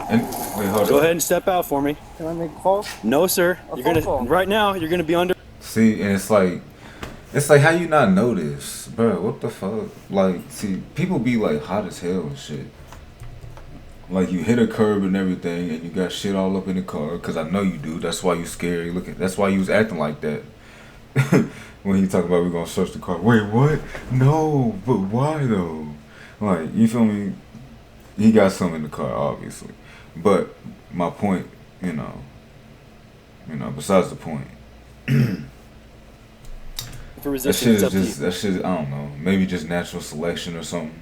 And wait, hold Go up. ahead and step out for me. Can I make a call? No, sir. You're gonna phone call. right now. You're gonna be under. See, and it's like how you not know this, bro? What the fuck? Like, see, people be like hot as hell and shit. Like you hit a curb and everything, and you got shit all up in the car. Cause I know you do. That's why you scary looking. That's why you was acting like that. When he talk about we gonna search the car. Wait, what? No, but why though? Like, you feel me? He got something in the car, obviously. But my point, besides the point. For resistance, That shit, I don't know. Maybe just natural selection or something.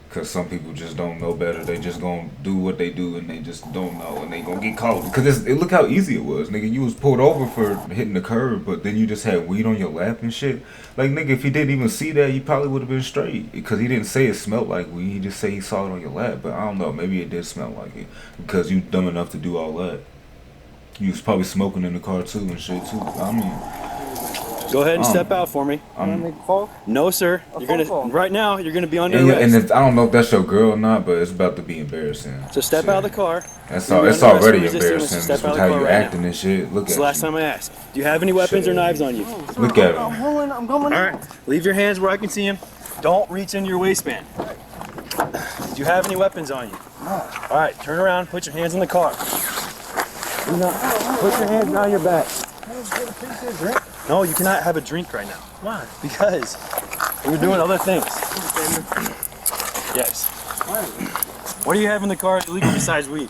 Cause some people just don't know better. They just gonna do what they do and they just don't know and they gonna get caught. Cause look how easy it was, nigga. You was pulled over for hitting the curb, but then you just had weed on your lap and shit. Like, nigga, if he didn't even see that, you probably would have been straight. Because he didn't say it smelled like weed. He just said he saw it on your lap. But I don't know. Maybe it did smell like it. Because you dumb enough to do all that. You was probably smoking in the car too and shit too. I mean, go ahead and step out for me. Can I make a call? No, sir. You're gonna call. right now. You're gonna be under and arrest. I don't know if that's your girl or not, but it's about to be embarrassing. So step shit. out of the car. That's You're all. It's under arrest already for resisting. embarrassing. Step Just out with of how the car you right acting now. and shit. Look It's at the last you. time I asked. Do you have any weapons or knives on you? Look at I'm him. going. I'm going. All right. Leave your hands where I can see them. Don't reach into your waistband. Do you have any weapons on you? No. All right. Turn around. Put your hands in the car. Put your hands behind your back. No, you cannot have a drink right now. Why? Because we're doing other things. Yes. What do you have in the car illegal besides weed?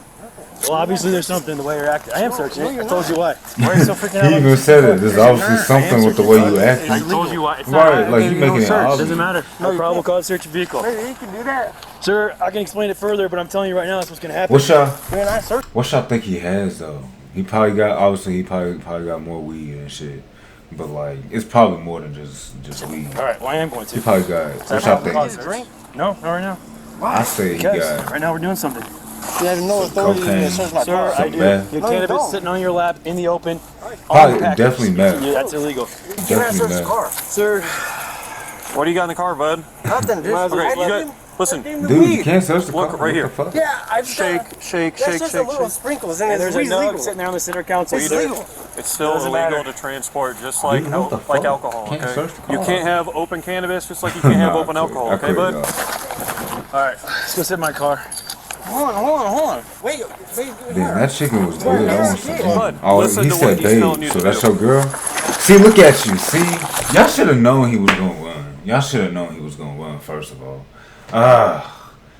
Well, obviously there's something in the way you're acting. I am searching it. I told you why. Why are you so freaking out? He even said it. There's obviously something with the way you act. I told you why. It's Right, not like you making it search. obvious. Doesn't matter. No probable cause search your vehicle. Wait, you can do that. Sir, I can explain it further, but I'm telling you right now that's what's gonna happen. What y'all think he has though? He probably got more weed and shit. But like, it's probably more than just weed. All right, well I am going to. He probably got. What y'all think? Drink? No, not right now. I say he Because got. right now we're doing something. You have no authority Cocaine. to search my Sir, car. I do. meth. Your No, you cannabis don't. sitting on your lap in the open. Probably, unpackaged. definitely meth. Yeah, that's illegal. Definitely meth. Sir, What do you got in the car, bud? Nothing, dude. Okay, you got. Listen, Dude, you can't search the car. Look right here. What the fuck? Yeah, I just shake, shake, That's shake, just shake, a little shake. sprinkles, and and it's there's a legal. nug sitting there on the center console. It's You do. legal. It's still Doesn't illegal matter. to transport, just like Dude, what the like fuck? alcohol. Can't Okay, search the you car. can't have open cannabis, just like you can't have Nah, open alcohol. I Okay, quit, bud. y'all. All right, let's go sit in my car. Hold on. Wait, Damn, that chicken was good. I want some. Bud, Oh, listen he to said what he's telling babe, you so to that's do. your girl? See, look at you. See? Y'all should have known he was going to run. Y'all should have known he was going to run, first of all.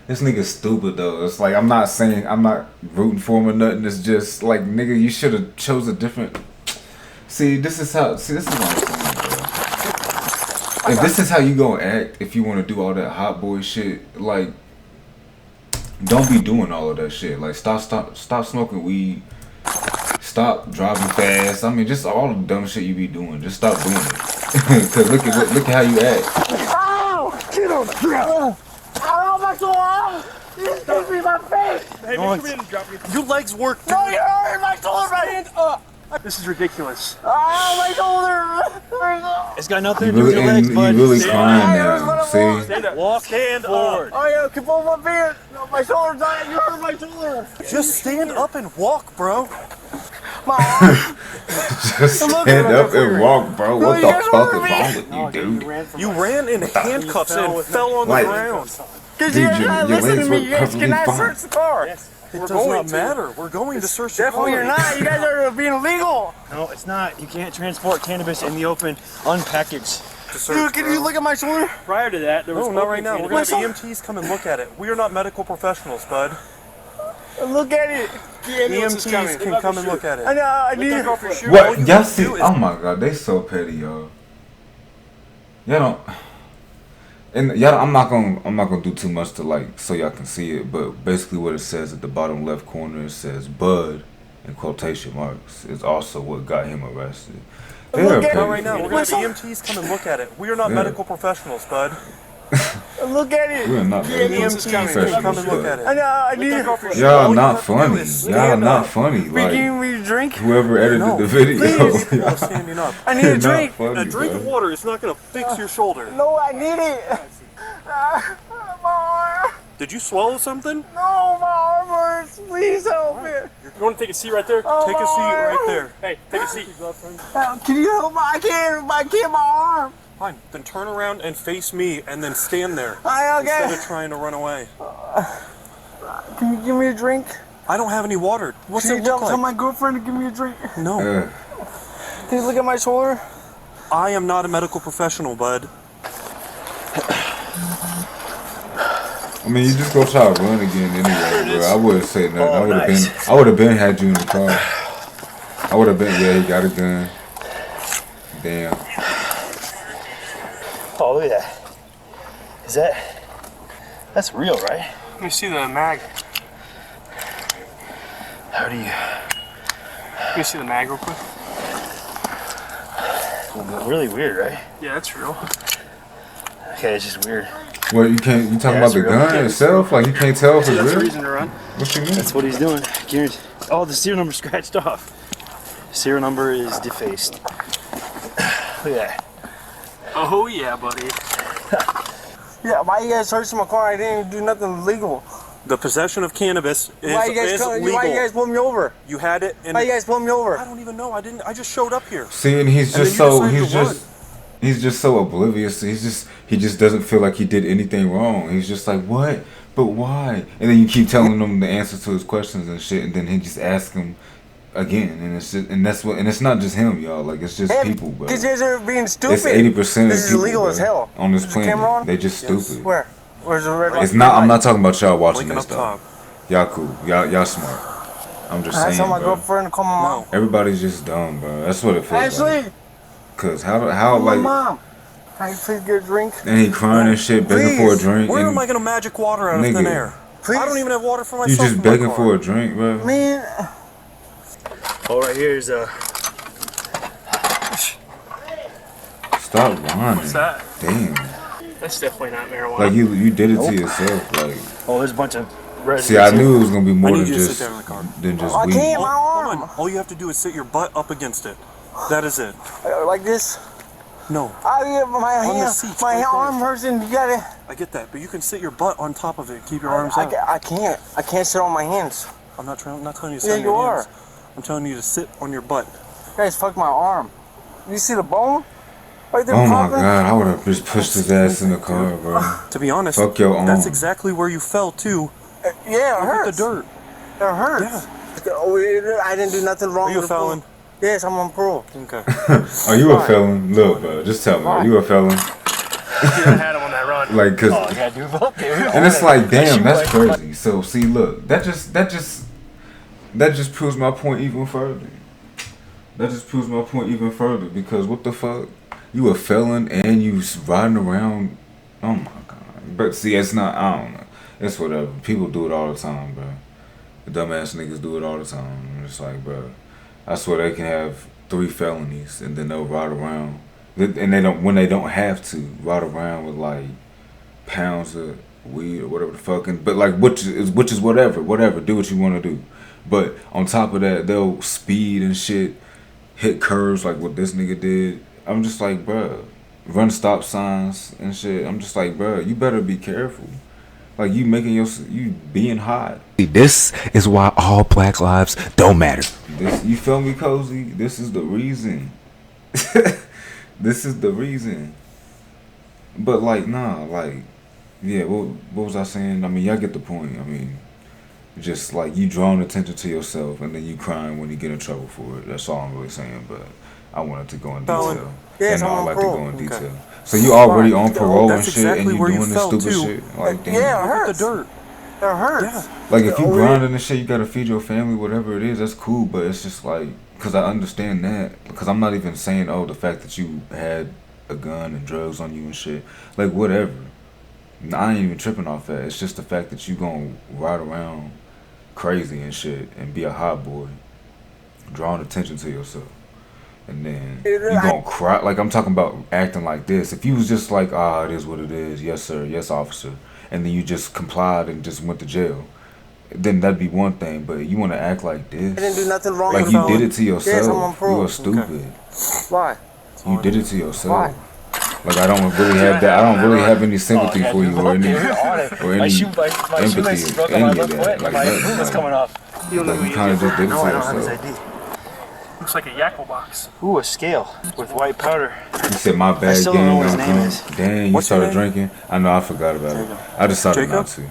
This nigga's stupid, though. It's like, I'm not rooting for him or nothing. It's just like, nigga, you should have chose a different... this is what I'm saying, bro. If this is how you gonna act, if you want to do all that hot boy shit, like... Don't be doing all of that shit. Like, stop smoking weed. Stop driving fast. I mean, just all the dumb shit you be doing. Just stop doing it. Cause look at how you act. Ow! Get him! Ow, my shoulder! You hit me in my face! Hey, come in and drop your legs work. Dude. No, you're hurting my shoulder, my hand! This is ridiculous. Ow, my shoulder! It's got nothing You to do with really, your legs, bud. you really Stand crying Stand now. up. See? Stand up. Walk Stand forward. Oh, yeah, keep on my beard! No, my shoulder's dying, you hurt my shoulder! Just stand up and walk, bro. My arm! Just stand up and walk, bro. What you the guys fuck hurt is me. wrong with you, dude? You ran in handcuffs and fell on the Like- ground. Because Dude, you guys your not listening legs to me, were you guys perfectly cannot fine. search the car! Yes. It We're does going not to. matter. We're going to search the Definitely car. you're not, you guys are being illegal! No, it's not. You can't transport cannabis in the open, unpackaged. To search, Dude, can bro. you look at my shoulder? Prior to that, there was No, not open right now. We're cannabis. gonna have EMTs come and look at it. We are not medical professionals, bud. Look at it! EMTs can come and look at I it. know, I need Take off your shoe. All What? you Y'all have to see? do is- Oh my god, they so petty, y'all. Y'all don't. And y'all, I'm not gonna do too much to like so y'all can see it. But basically, what it says at the bottom left corner, it says "Bud" in quotation marks. Is also what got him arrested. They are Look at petty. Not right now. We're gonna have Whistle. EMTs come and look at it. We are not Yeah. medical professionals, bud. Look at it! We're not EMTs can come and look at I it. know, I need Take off your shoe. Y'all All you not have to do funny. is Y'all stand not up. funny. We Like giving me a drink? whoever edited No, the video. please. You're standing up. I need You're a not drink! funny, A drink bro. of water is not gonna fix your shoulder. No, I need it! My arm! Did you swallow something? No, my arm hurts! Please help You want to take a seat right there? Oh, take a seat right my. there. Hey, take a seat. Can you help me? I can't my arm. Fine. Then turn around and face me, and then stand there Okay. instead of trying to run away. Can you give me a drink? I don't have any water. What's Can it you look tell like? my girlfriend to give me a drink? No. Can you look at my shoulder? I am not a medical professional, bud. I mean, you just go try to run again anyway, bro. I wouldn't say nothing. Oh, I would have been had you in the car. I would have been, yeah, he got a gun. Damn. Oh, look at that. That's real, right? Let me see the mag. How do you? Let me see the mag real quick. Really weird, right? Yeah, that's real. Okay, it's just weird. What, you can't, you talking Yeah, about the it's real. gun itself? Like, you can't tell if it's That's the real? reason to run. What you mean? That's what he's doing. Guaranteed. Oh, the serial number scratched off. Serial number is defaced. Look at that. Oh yeah, buddy. Yeah, why you guys searching my car? I didn't do nothing illegal. The possession of cannabis is Why you guys legal. Why you guys pull me over? You had it, and Why you guys pull me over? I don't even know. I didn't. I just showed up here. See, and he's And just then you so, decided to run. he's just so oblivious. He just doesn't feel like he did anything wrong. He's just like, what? But why? And then you keep telling him the answers to his questions and shit, and then he just asks him again, and it's just, and that's what, and it's not just him, y'all. Like, it's just people, bro. These guys are being stupid. It's 80% of This is people, illegal bro, as hell. on this Is the camera planet. on? They just stupid. Where? Where's the red light? It's not. I'm not talking about y'all watching Blinking this up though. top. Y'all cool. Y'all smart. I'm just I saying, saw my bro. girlfriend call my mom. Everybody's just dumb, bro. That's what it feels like. Ashley, Cause how call my like, mom. Can you please get a drink? and he crying and shit, begging for a Please. drink. Where and am I gonna magic water out of thin Nigga. air? Please. I don't even have water for You myself. just in my begging car. for a drink, bro. Man, Oh, right here is Stop whining. What's that? Damn. That's definitely not marijuana. Like you did it to yourself. Like, Oh, there's a bunch of residents. see, I knew it was gonna be more I need than you to sit just down in the car. I weed. can't. Oh, My hold arm. on. All you have to do is sit your butt up against it. That is it. Like this. No, My the hand, seats, my right there. arm hurts, and you gotta. I get that, but you can sit your butt on top of it. Keep your arms out. I can't. I can't sit on my hands. I'm not telling you to sit Yeah, on your you hands. I'm telling you to sit on your butt. You guys, fuck my arm. You see the bone? Right there, Oh my popping? god, I would have just pushed his ass in the car, bro. To be honest, Fuck your arm. that's exactly where you fell too. Yeah, it Look at hurts. the dirt. It hurts. Oh, I didn't do nothing wrong. Are you a with the felon? food. Yes, I'm on parole. Okay. Are you a felon? Look, bro, just tell me, are you a felon? I had him on that run. Like, cause, Oh, yeah, dude, both there. and it's like, damn, Shoot, that's like- crazy. So, see, look, that just proves my point even further. That just proves my point even further, because what the fuck, you a felon and you riding around? Oh my god! But see, it's not. I don't know. It's whatever. People do it all the time, bro. The dumbass niggas do it all the time. I'm just like, bro, I swear they can have 3 felonies and then they'll ride around, and they don't, when they don't have to, ride around with like pounds of weed or whatever the fucking, but like which is whatever, do what you want to do. But on top of that, they'll speed and shit, hit curves like what this nigga did. I'm just like, bruh, run stop signs and shit. I'm just like, bruh, you better be careful. Like, you being hot. This is why all black lives don't matter. This, you feel me, Cozy? This is the reason. This is the reason. But like, nah, like, yeah, what was I saying? I mean, y'all get the point. I mean, just like you drawing attention to yourself and then you crying when you get in trouble for it. That's all I'm really saying. But I wanted to go in detail. Yes, and I'm I on like to parole. go in Okay. detail. So you already on parole and That's shit, exactly and you where you doing this fell, stupid too. shit. Like, damn. Yeah, it Look at hurts. the dirt. It hurts. Like, if you Oh, grinding and shit, you gotta feed your family, whatever it is, that's cool, but it's just like, because I understand that, because I'm not even saying, oh, the fact that you had a gun and drugs on you and shit, like, whatever. I ain't even tripping off that. It's just the fact that you gonna ride around crazy and shit and be a hot boy, drawing attention to yourself. And then you gonna cry. Like, I'm talking about acting like this. If you was just like, it is what it is, yes sir, yes officer, and then you just complied and just went to jail, then that'd be one thing. But you want to act like this, I didn't do nothing wrong. like with you the did phone. it to yourself. Yes, I'm on parole. You are stupid. Why? You did it to yourself. Why? Like, I don't really have that. I don't really have any sympathy for you or any My or any shoe, my empathy shoelace is or broken. My any of left that. foot, Like, my nothing, boot was like, coming off. You don't know Like, who you he kind is? of just did it No, to I don't have his yourself. ID. Looks like a Yakko box. Ooh, a scale with white powder. You said my bad still don't know gang what his don't name come. is. Dang, you What's your started name? drinking? I know, I forgot about There it. you go. I decided Jacob? not to.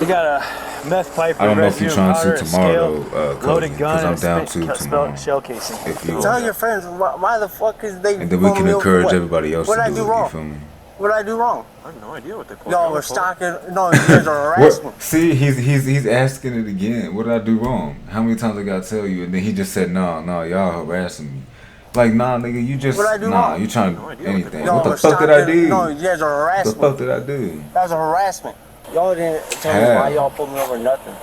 You got a meth pipe I with don't know if you're residue trying powder, to a tomorrow, scale, cousin, loaded gun, because I'm and down a to tomorrow. shell casing. If you Tell your friends why the fuck is they and then we pulling can me over for encourage what? everybody else What to I do do it. You wrong? feel me? What did I do wrong? I have no idea what they pulled Y'all you were over for. stalking. No, you guys are harassing me. What? See, he's asking it again. What did I do wrong? How many times I gotta tell you? And then he just said, no, y'all harassing me. Like, nah, nigga, you just What I do wrong? you trying No to idea what anything. they Y'all What the were fuck did I stalking- do? No, you guys are What the harassing fuck me. did I do? That was a harassment. Y'all didn't tell me How? why y'all pulled me over nothing.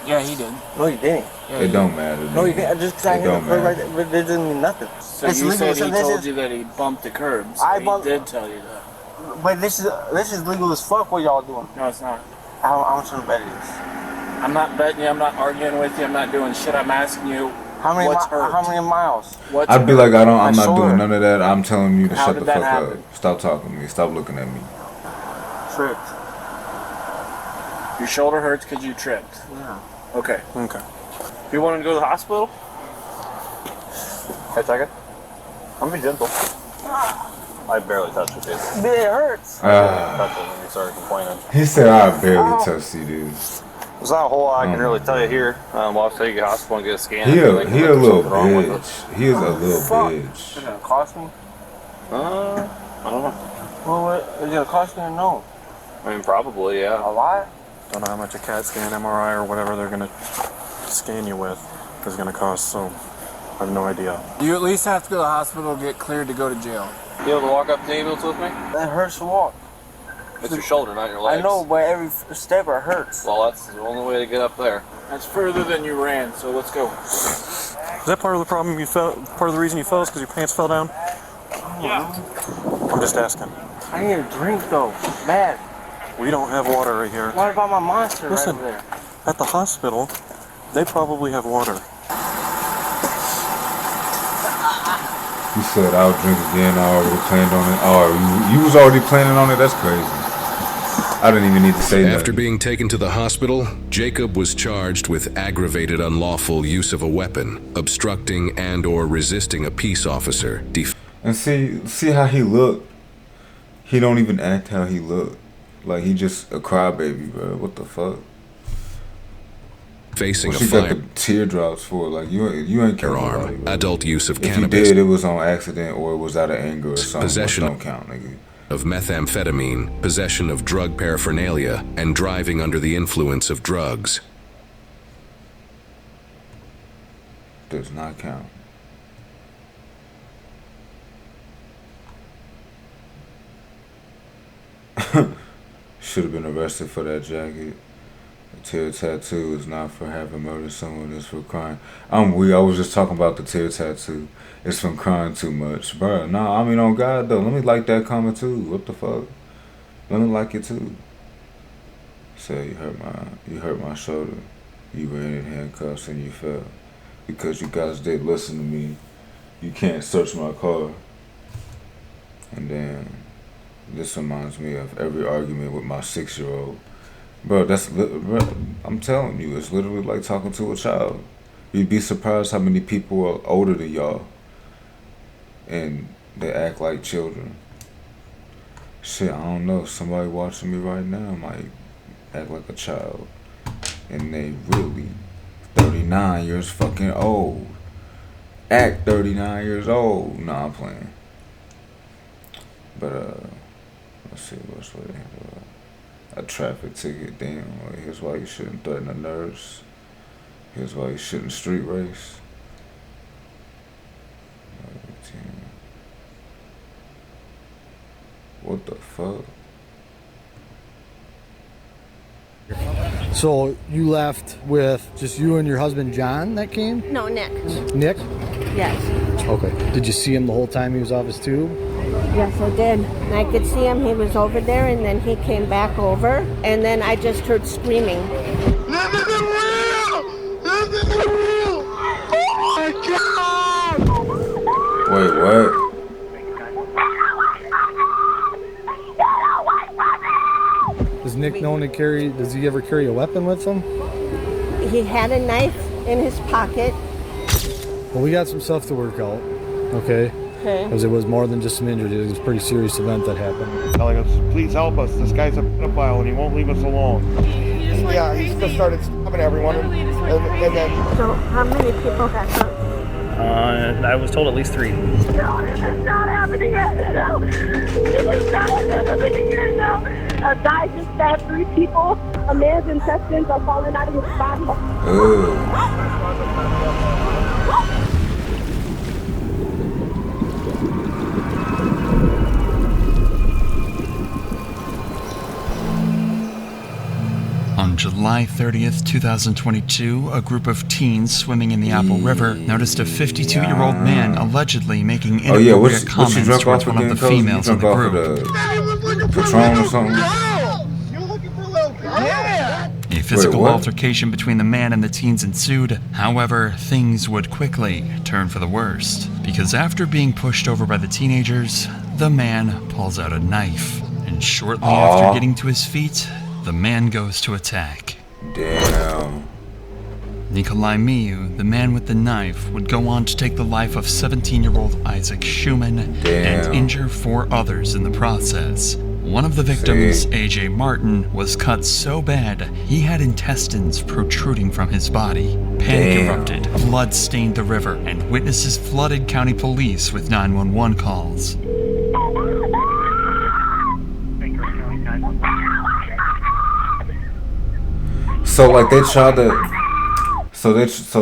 Yeah, he did. No, you didn't. It don't matter. No, you nigga. didn't. Just because I It hit the don't curb right matter. there, but it didn't mean nothing. So It's you legal, said so he this told is- you that he bumped the curbs. I He bumped- did tell you that. But this is legal as fuck what y'all doing. No, it's not. How much of a bet it is? I'm not betting you. I'm not arguing with you. I'm not doing shit. I'm asking you. How many What's hurt? how many miles? What's I'd be hurt? like, I'm My not shoulder. doing none of that. I'm telling you to How shut did the that fuck happen? up. Stop talking to me. Stop looking at me. Tripped. Your shoulder hurts because you tripped. Yeah. Okay. Okay. You want to go to the hospital? Hey, second. I'm being gentle. I barely touched your face. But it hurts. Touched it when you started complaining. He said I barely touched you, dude. There's not a whole lot I can Oh really my tell you God. here. I'll take you to the hospital and get a scan. He I a think he a there's little something wrong with it. bitch. He is a little Fuck. bitch. Is it gonna cost me? I don't know. Well, what is it gonna cost me or no? I mean, probably, A yeah. lot? Don't know how much a CAT scan, MRI, or whatever they're gonna scan you with is gonna cost. So I have no idea. You at least have to go to the hospital to get cleared to go to jail. You able to walk up to the ambulance with me? That hurts to walk. It's your shoulder, not your legs. I know, but every step it hurts. Well, that's the only way to get up there. That's further than you ran, so let's go. Is that part of the problem you fell? Part of the reason you fell is because your pants fell down? Yeah. I'm just asking. I need a drink though, bad. We don't have water right here. What about my monster Listen. right over there? At the hospital, they probably have water. He said I'll drink again. I already planned on it. Oh, you was already planning on it? That's crazy. I didn't even need to say After nothing. being taken to the hospital, Jacob was charged with aggravated unlawful use of a weapon, obstructing and/or resisting a peace officer, And see how he looked. He don't even act how he looked. Like he just a crybaby, bro. What the fuck? facing What a she got the teardrops for? Like you ain't killing nobody, firearm, bro. adult use of If you cannabis, did, it was on accident or it was out of anger or something. Possession Don't count, nigga. of methamphetamine, possession of drug paraphernalia, and driving under the influence of drugs. Does not count. Should have been arrested for that jacket. A tear tattoo is not for having murdered someone, it's for crying. I'm weak. I was just talking about the tear tattoo. It's from crying too much. Bruh, nah, I mean on God though. Let me like that comment too. What the fuck? Let me like it too. Say you hurt my shoulder. You were in handcuffs and you fell. Because you guys did listen to me. You can't search my car. And then this reminds me of every argument with my 6-year-old. Bro, I'm telling you, it's literally like talking to a child. You'd be surprised how many people are older than y'all. And they act like children. Shit, I don't know. Somebody watching me right now might act like a child. And they really 39 years fucking old. Act 39 years old. Nah, I'm playing. But, let's see, what's what they handle a traffic ticket. Damn, like, here's why you shouldn't threaten a nurse. Here's why you shouldn't street race. What the fuck? So you left with just you and your husband John that came? No, Nick. Nick? Yes. Okay. Did you see him the whole time he was off his tube? Yes, I did. I could see him. He was over there, and then he came back over, and then I just heard screaming. This isn't real! This isn't real! Oh my God! Wait, what? Does Nick known to carry, does he ever carry a weapon with him? He had a knife in his pocket. Well, we got some stuff to work out, okay? Okay. Because it was more than just some injury. It was a pretty serious event that happened. Telling us, please help us. This guy's a pedophile and he won't leave us alone. Yeah, he just started stabbing everyone. And then. So, how many people got hurt? I was told at least 3. No, this is not happening right now. This is not happening right now. A guy just stabbed 3 people. A man's intestines are falling out of his body. On July 30th, 2022, a group of teens swimming in the Apple River noticed a 52-year-old man allegedly making inappropriate comments towards one of the females in the group. Patron or something? A physical altercation between the man and the teens ensued. However, things would quickly turn for the worst, because after being pushed over by the teenagers, the man pulls out a knife, and shortly after getting to his feet, the man goes to attack. Damn. Nikolai Miu, the man with the knife, would go on to take the life of 17-year-old Isaac Schumann and injure 4 others in the process. One of the victims, AJ Martin, was cut so bad he had intestines protruding from his body. Panic erupted, blood stained the river, and witnesses flooded county police with 911 calls. So like they tried to, so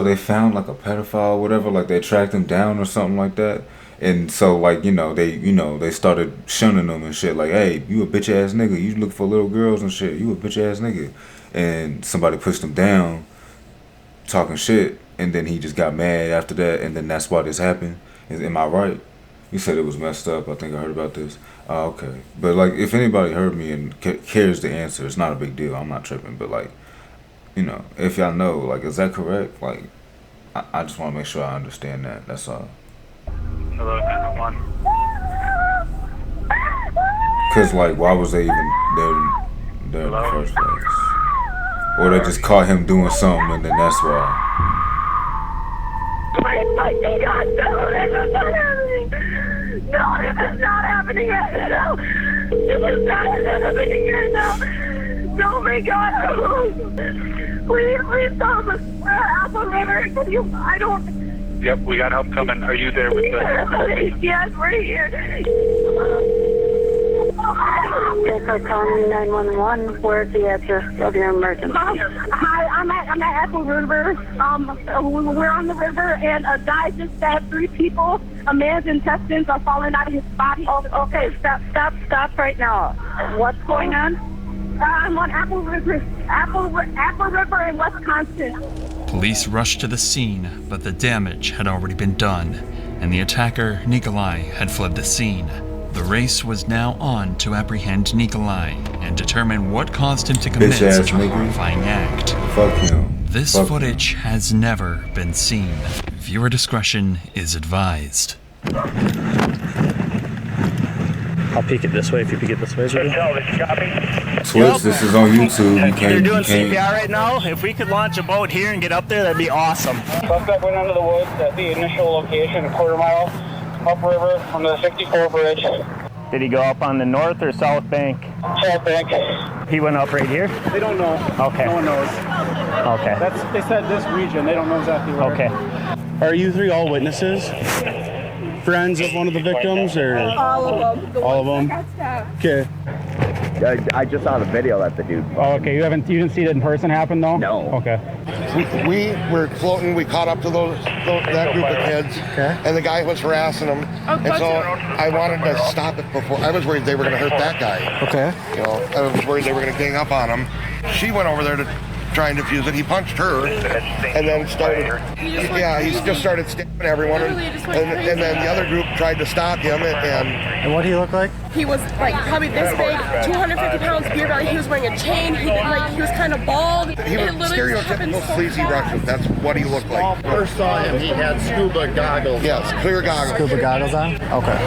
they found like a pedophile or whatever, like they tracked him down or something like that, and so like they started shunning him and shit, like, hey, you a bitch ass nigga, you look for little girls and shit, you a bitch ass nigga, and somebody pushed him down, talking shit, and then he just got mad after that, and then that's why this happened. Am I right? You said it was messed up. I think I heard about this. Oh, okay, but like if anybody heard me and cares the answer, it's not a big deal. I'm not tripping, but like. If y'all know, like, is that correct? Like, I just want to make sure I understand that. That's all. Hello, 911. Cause like, why was they even there in the first place? Or they just caught him doing something, and then that's why. No, this is not happening right now. This is not happening right now. Oh my God! Please come. Apple River. I don't. Yep, we got help coming. Are you there with the? Yes, we're here. Calling 911. Where's the address of your emergency? Hi, I'm at Apple River. We're on the river, and a guy just stabbed 3 people. A man's intestines are falling out of his body. Oh, okay, stop right now. What's going on? I'm on Apple River in Wisconsin. Police rushed to the scene, but the damage had already been done, and the attacker, Nikolai, had fled the scene. The race was now on to apprehend Nikolai and determine what caused him to commit such a horrifying act. Fuck him. This footage has never been seen. Viewer discretion is advised. I'll peek it this way if you peek it this way. Twitch, this is on YouTube. They're doing CPR right now. If we could launch a boat here and get up there, that'd be awesome. Suspect went under the woods at the initial location, a quarter mile upriver from the 64 bridge. Did he go up on the north or south bank? South bank. He went up right here? They don't know. Okay. No one knows. Okay. They said this region. They don't know exactly where. Okay. Are you 3 all witnesses? Friends of one of the victims, or all of them? All of them. Okay. I just saw the video that the dude. Oh, okay. You didn't see it in person happen though? No. Okay. We were floating. We caught up to that group of kids, and the guy was harassing them. And so I wanted to stop it before. I was worried they were going to hurt that guy. Okay. I was worried they were going to gang up on him. She went over there to try and defuse it. He punched her, and then started. He just started stabbing everyone, and then the other group tried to stop him. And what did he look like? He was like probably this big, 250 pounds, beard belly. He was wearing a chain. He was kind of bald. He was stereotypical sleazy Russian. That's what he looked like. First saw him, he had scuba goggles. Yes, clear goggles. Scuba goggles on? Okay.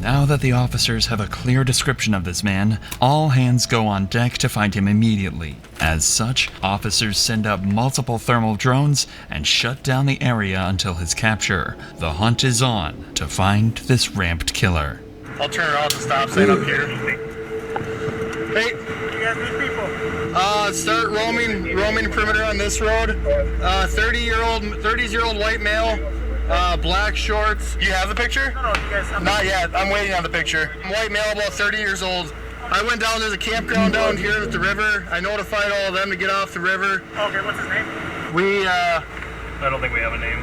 Now that the officers have a clear description of this man, all hands go on deck to find him immediately. As such, officers send up multiple thermal drones and shut down the area until his capture. The hunt is on to find this ramped killer. I'll turn around the stop sign up here. Hey, you guys need people. Start roaming perimeter on this road. 30-year-old white male, black shorts. You have the picture? No, you guys have not yet. I'm waiting on the picture. White male, about 30 years old. I went down, there's a campground down here at the river. I notified all of them to get off the river. Okay, what's his name? I don't think we have a name.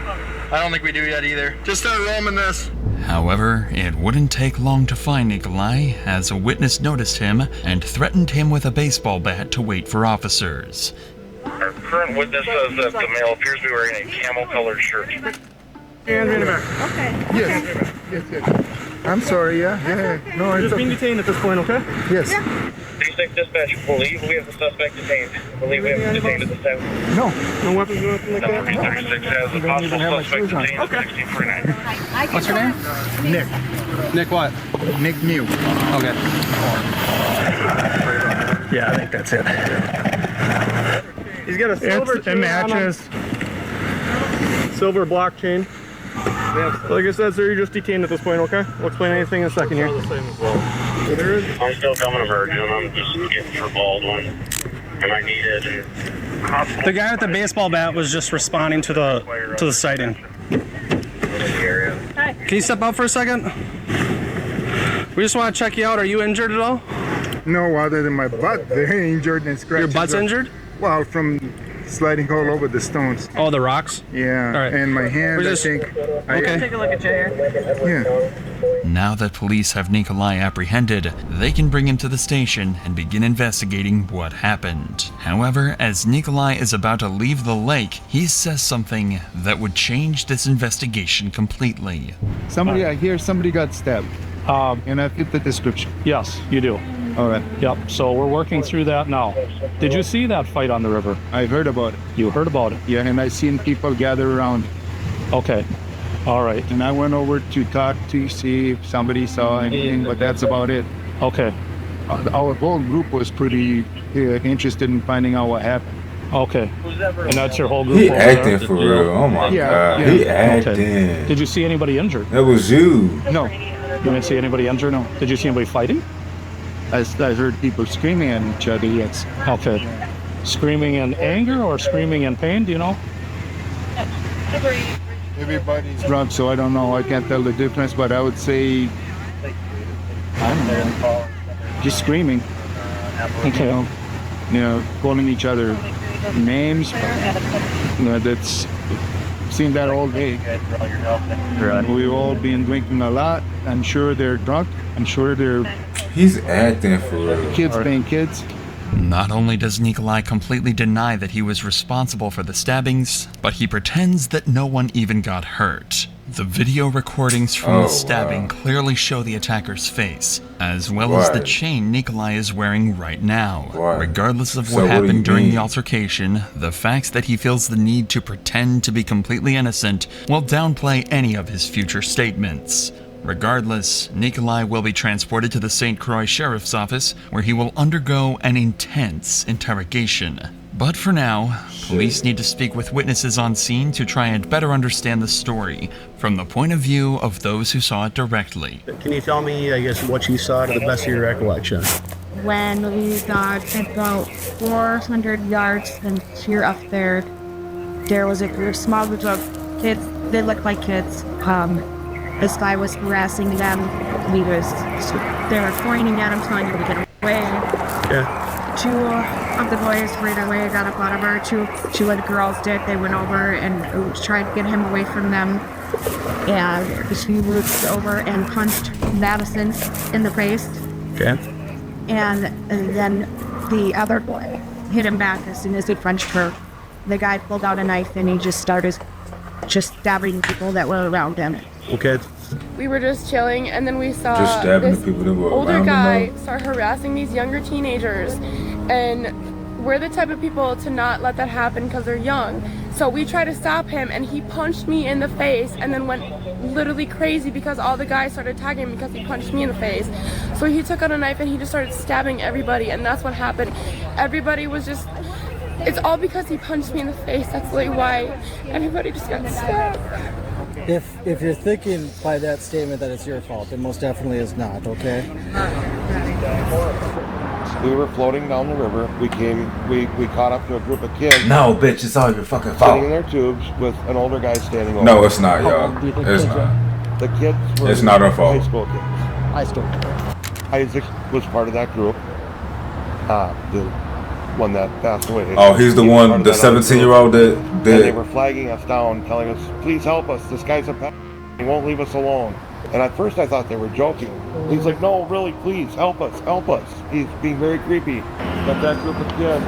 I don't think we do yet either. Just start roaming this. However, it wouldn't take long to find Nikolai, as a witness noticed him and threatened him with a baseball bat to wait for officers. Our current witness says that the male appears to be wearing a camel-colored shirt. Okay. Yes. I'm sorry, yeah. No, You're just being detained at this point, okay? Yes. D6 dispatch, believe we have the suspect detained. Believe we have him detained at this time. No weapons or nothing like that. Number 36 has a possible suspect detained at 1649. What's your name? Nick. Nick what? Nick New. Okay. Yeah, I think that's it. He's got a silver chain. It matches. Silver blockchain. Like I said, sir, you're just detained at this point, okay? We'll explain anything in a second here. I'm still coming to Virgin. I'm just getting for Baldwin. And I need it. The guy with the baseball bat was just responding to the sighting. Hi. Can you step out for a second? We just want to check you out. Are you injured at all? No, other than my butt. They're injured and scratched. Your butt's injured? Well, from sliding all over the stones. Oh, the rocks? Yeah. All right. And my hand, I think. Okay. Take a look at your hair. Yeah. Now that police have Nikolai apprehended, they can bring him to the station and begin investigating what happened. However, as Nikolai is about to leave the lake, he says something that would change this investigation completely. I hear somebody got stabbed. And I fit the description. Yes, you do. All right. Yep, so we're working through that now. Did you see that fight on the river? I heard about it. You heard about it? Yeah, and I seen people gather around. Okay. All right. And I went over to talk to see if somebody saw anything, but that's about it. Okay. Our whole group was pretty interested in finding out what happened. Okay. And that's your whole group? He acting for real. Oh my God. Yeah. He acting. Okay. Did you see anybody injured? That was you. No. You didn't see anybody injured? No. Did you see anybody fighting? I heard people screaming at each other, yes. Okay. Screaming in anger or screaming in pain, do you know? Everybody's drunk, so I don't know. I can't tell the difference, but I would say, I don't know, just screaming. Okay. Calling each other names. That's seen that all day. We've all been drinking a lot. I'm sure they're drunk. I'm sure He's acting for real. Kids being kids. Not only does Nikolai completely deny that he was responsible for the stabbings, but he pretends that no one even got hurt. The video recordings from the stabbing clearly show the attacker's face, as well as the chain Nikolai is wearing right now. Regardless of what happened during the altercation, the fact that he feels the need to pretend to be completely innocent will downplay any of his future statements. Regardless, Nikolai will be transported to the St. Croix Sheriff's Office, where he will undergo an intense interrogation. But for now, police need to speak with witnesses on scene to try and better understand the story from the point of view of those who saw it directly. Can you tell me, I guess, what you saw to the best of your recollection? When we got about 400 yards and here up there, there was a small group of kids. They looked like kids. This guy was harassing them. They were pointing at him, telling him to get away. Yeah. Two of the boys ran away, got up out of her. Two of the girls did. They went over and tried to get him away from them. And he moved over and punched Madison in the face. Okay. And then the other boy hit him back as soon as he punched her. The guy pulled out a knife and he just started stabbing people that were around him. Okay. We were just chilling, and then we saw stabbing this the people that were older around guy them. start harassing these younger teenagers, and we're the type of people to not let that happen because they're young. So we tried to stop him, and he punched me in the face and then went literally crazy because all the guys started tagging him because he punched me in the face. So he took out a knife and he just started stabbing everybody, and that's what happened. Everybody was just, it's all because he punched me in the face. That's really why everybody just got stabbed. If you're thinking by that statement that it's your fault, it most definitely is not, okay? We were floating down the river. We caught up to a group of kids. No, bitch, it's all your fucking fault. Sitting in their tubes with an older guy standing over. No, it's not, y'all. It's not. The kids were It's not our fault. high school kids. High school. Isaac was part of that group. The one that passed away. Oh, he's the He was one, part of the that other 17-year-old group. that And they were flagging us down, telling us, please help us. This guy's a he won't leave us alone. And at first I thought they were joking. He's like, no, really, please, help us, help us. He's being very creepy. But that group of kids,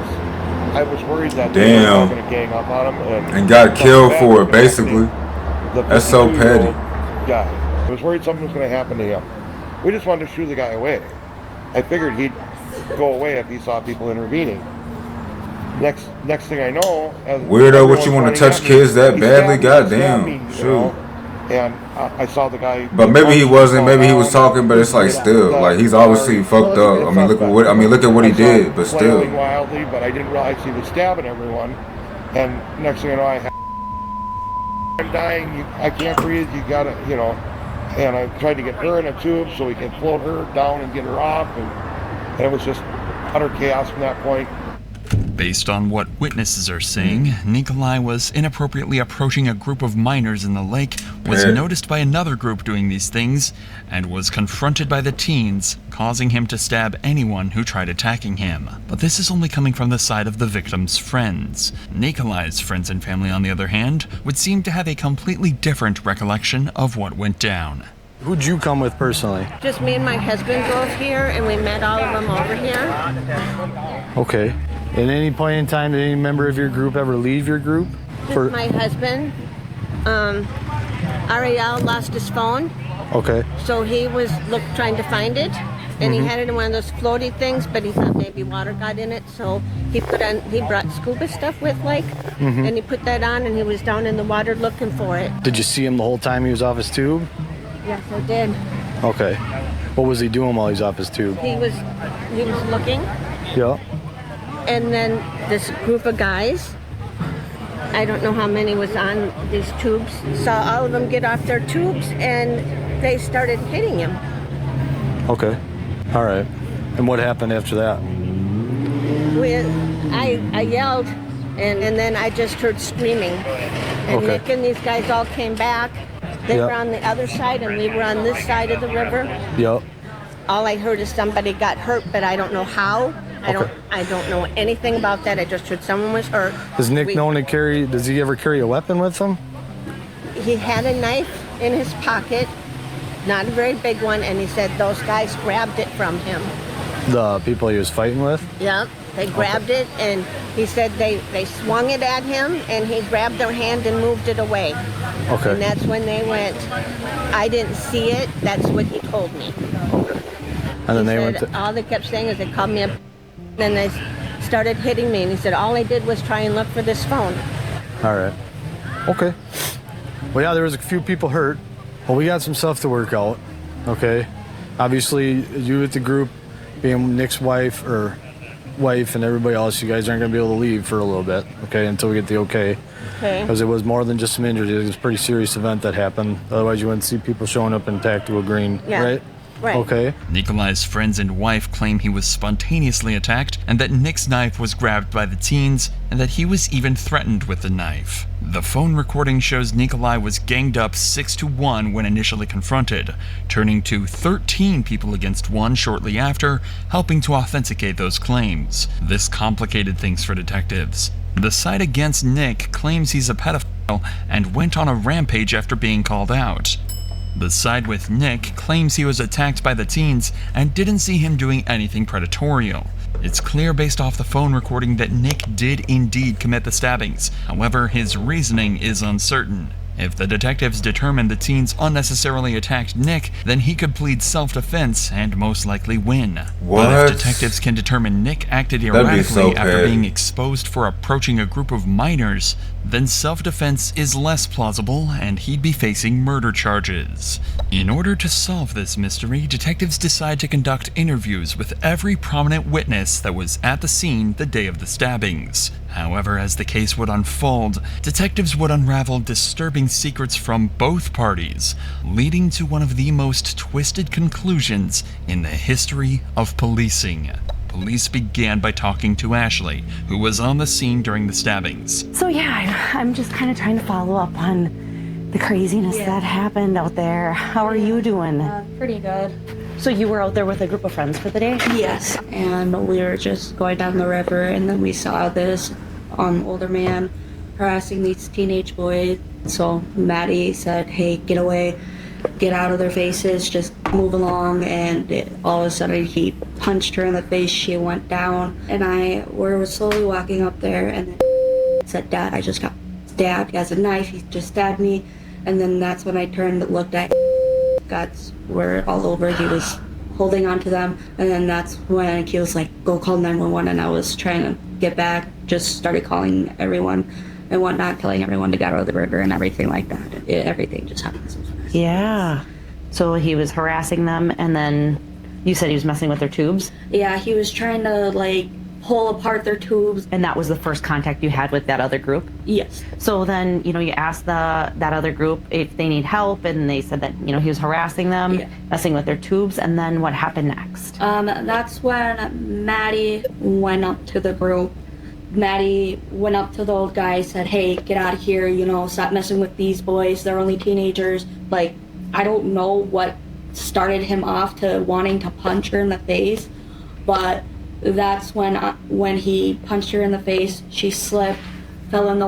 I was worried that they were going to gang up on him. And got killed for it, basically. That's so petty. Guy. I was worried something was going to happen to him. We just wanted to shoo the guy away. I figured he'd go away if he saw people intervening. Next thing I know, weirdo, what you want to touch kids that badly? Goddamn, shoot. And I saw the guy. But maybe he wasn't. Maybe he was talking. But it's like still, like he's obviously fucked up. I mean, look at what he did. But still, wildly. But I didn't realize he was stabbing everyone. And next thing I know, I'm dying. I can't breathe. You gotta, And I tried to get her in a tube so we could float her down and get her off. And it was just utter chaos from that point. Based on what witnesses are saying, Nikolai was inappropriately approaching a group of minors in the lake, was noticed by another group doing these things, and was confronted by the teens, causing him to stab anyone who tried attacking him. But this is only coming from the side of the victim's friends. Nikolai's friends and family, on the other hand, would seem to have a completely different recollection of what went down. Who'd you come with personally? Just me and my husband drove here, and we met all of them over here. Okay. At any point in time, did any member of your group ever leave your group? Just my husband. Ariel lost his phone. Okay. So he was trying to find it, and he had it in one of those floaty things, but he thought maybe water got in it, so he brought scuba stuff with, and he put that on, and he was down in the water looking for it. Did you see him the whole time he was off his tube? Yes, I did. Okay. What was he doing while he's off his tube? He was looking. Yeah. And then this group of guys, I don't know how many was on these tubes, saw all of them get off their tubes, and they started hitting him. Okay. All right. And what happened after that? I yelled, and then I just heard screaming. And Nick and these guys all came back. They were on the other side, and we were on this side of the river. Yep. All I heard is somebody got hurt, but I don't know how. I don't know anything about that. I just heard someone was hurt. Is Nick known to carry, does he ever carry a weapon with him? He had a knife in his pocket, not a very big one, and he said those guys grabbed it from him. The people he was fighting with? Yep, they grabbed it, and he said they swung it at him, and he grabbed their hand and moved it away. Okay. And that's when they went, I didn't see it, that's what he told me. Okay. And then they went all they kept saying is they called me up, and they started hitting me, and he said all I did was try and look for this phone. All right. Okay. Well, yeah, there was a few people hurt. Well, we got some stuff to work out, okay? Obviously, you with the group, being Nick's wife and everybody else, you guys aren't going to be able to leave for a little bit, okay, until we get the okay. Okay. Because it was more than just some injuries. It was a pretty serious event that happened. Otherwise, you wouldn't see people showing up in tactical green, right? Right. Okay. Nikolai's friends and wife claim he was spontaneously attacked and that Nick's knife was grabbed by the teens and that he was even threatened with the knife. The phone recording shows Nikolai was ganged up 6-1 when initially confronted, turning to 13 people against one shortly after, helping to authenticate those claims. This complicated things for detectives. The side against Nick claims he's a pedophile and went on a rampage after being called out. The side with Nick claims he was attacked by the teens and didn't see him doing anything predatorial. It's clear based off the phone recording that Nick did indeed commit the stabbings. However, his reasoning is uncertain. If the detectives determine the teens unnecessarily attacked Nick, then he could plead self-defense and most likely win. What? But if detectives can determine Nick acted erratically after being exposed for approaching a group of minors, then self-defense is less plausible and he'd be facing murder charges. In order to solve this mystery, detectives decide to conduct interviews with every prominent witness that was at the scene the day of the stabbings. However, as the case would unfold, detectives would unravel disturbing secrets from both parties, leading to one of the most twisted conclusions in the history of policing. Police began by talking to Ashley, who was on the scene during the stabbings. So yeah, I'm just kind of trying to follow up on the craziness that happened out there. How are you doing? Pretty good. So you were out there with a group of friends for the day? Yes, and we were just going down the river, and then we saw this older man harassing these teenage boys. So Maddie said, hey, get away, get out of their faces, just move along. And all of a sudden he punched her in the face. She went down, and we were slowly walking up there, and then said, Dad, I just got stabbed. He has a knife, he just stabbed me. And then that's when I turned and looked at guts were all over. He was holding on to them, and then that's when he was like, go call 911. And I was trying to get back, just started calling everyone and whatnot, telling everyone to get out of the river and everything like that. Everything just happened so fast. Yeah. So he was harassing them, and then you said he was messing with their tubes? Yeah, he was trying to like pull apart their tubes. And that was the first contact you had with that other group? Yes. So then, you asked that other group if they need help, and they said that, he was harassing them, messing with their tubes, and then what happened next? That's when Maddie went up to the group. Maddie went up to the old guy, said, hey, get out of here, stop messing with these boys, they're only teenagers. Like, I don't know what started him off to wanting to punch her in the face, but that's when he punched her in the face, she slipped, fell in the